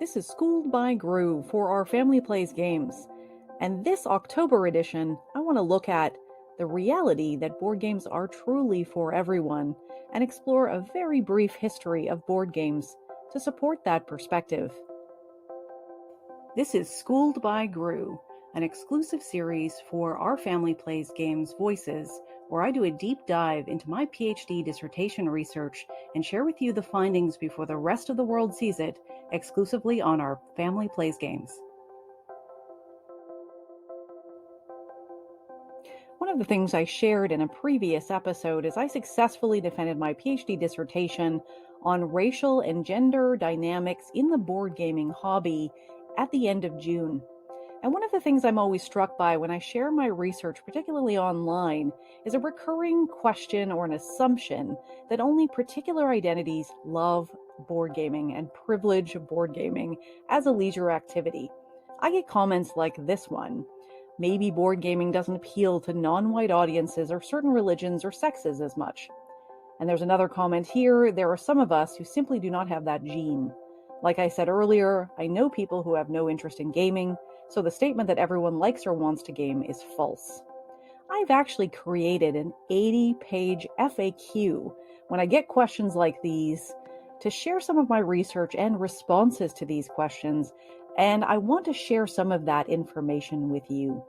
This is Schooled by Gru for our Family Plays Games. And this October edition, I want to look at the reality that board games are truly for everyone and explore a very brief history of board games to support that perspective. This is Schooled by Gru, an exclusive series for our Family Plays Games Voices, where I do a deep dive into my PhD dissertation research and share with you the findings before the rest of the world sees it, exclusively on our Family Plays Games. One of the things I shared in a previous episode is I successfully defended my PhD dissertation on racial and gender dynamics in the board gaming hobby at the end of June. And one of the things I'm always struck by when I share my research, particularly online, is a recurring question or an assumption that only particular identities love board gaming and privilege board gaming as a leisure activity. I get comments like this one: maybe board gaming doesn't appeal to non-white audiences or certain religions or sexes as much. And there's another comment here: there are some of us who simply do not have that gene. Like I said earlier, I know people who have no interest in gaming, so the statement that everyone likes or wants to game is false. I've actually created an 80-page FAQ when I get questions like these to share some of my research and responses to these questions, and I want to share some of that information with you.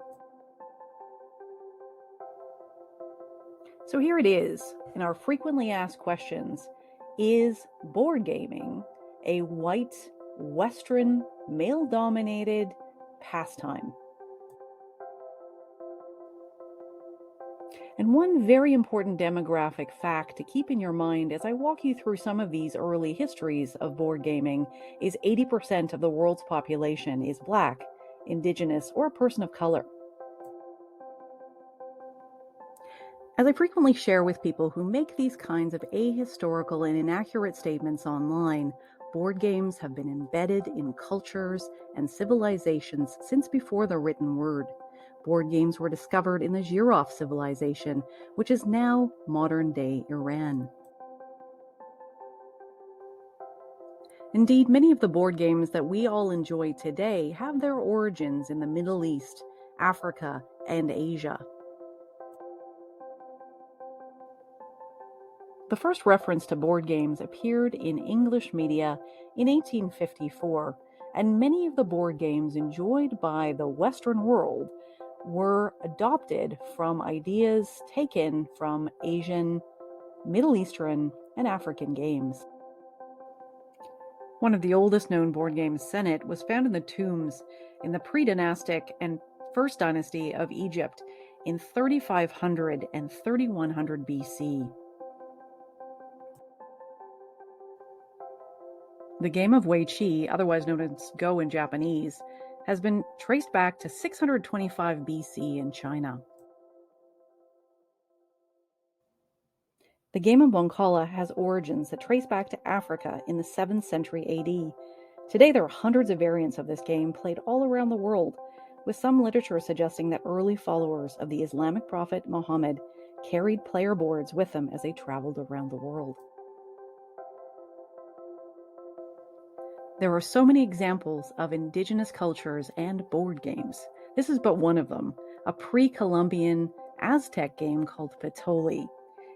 So here it is in our frequently asked questions: is board gaming a white, Western, male-dominated pastime? And one very important demographic fact to keep in your mind as I walk you through some of these early histories of board gaming is 80% of the world's population is Black, Indigenous, or a person of color. As I frequently share with people who make these kinds of ahistorical and inaccurate statements online, board games have been embedded in cultures and civilizations since before the written word. Board games were discovered in the Zhirov civilization, which is now modern-day Iran. Indeed, many of the board games that we all enjoy today have their origins in the Middle East, Africa, and Asia. The first reference to board games appeared in English media in 1854, and many of the board games enjoyed by the Western world were adopted from ideas taken from Asian, Middle Eastern, and African games. One of the oldest known board games, Senet, was found in the tombs in the pre-dynastic and First Dynasty of Egypt in 3500 and 3100 BC. The game of Wei Qi, otherwise known as Go in Japanese, has been traced back to 625 BC in China. The game of Bonkala has origins that trace back to Africa in the 7th century AD. Today there are hundreds of variants of this game played all around the world, with some literature suggesting that early followers of the Islamic prophet Muhammad carried player boards with them as they traveled around the world. There are so many examples of indigenous cultures and board games. This is but one of them, a pre-Columbian Aztec game called Patoli.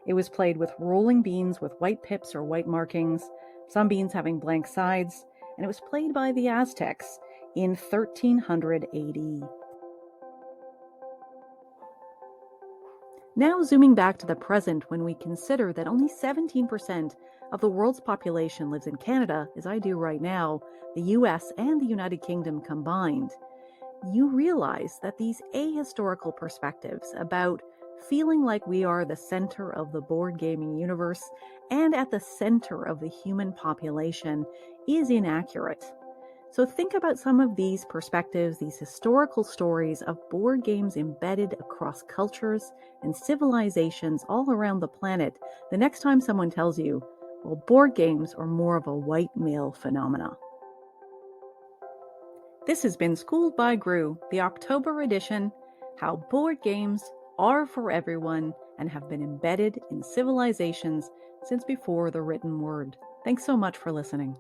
It was played with rolling beans with white pips or white markings, some beans having blank sides, and it was played by the Aztecs in 1300 AD. Now zooming back to the present, when we consider that only 17% of the world's population lives in Canada, as I do right now, the US and the United Kingdom combined, you realize that these ahistorical perspectives about feeling like we are the center of the board gaming universe and at the center of the human population is inaccurate. So think about some of these perspectives, these historical stories of board games embedded across cultures and civilizations all around the planet the next time someone tells you, well, board games are more of a white male phenomena. This has been Schooled by Gru, the October edition, How Board Games Are for Everyone and Have Been Embedded in Civilizations Since Before the Written Word. Thanks so much for listening.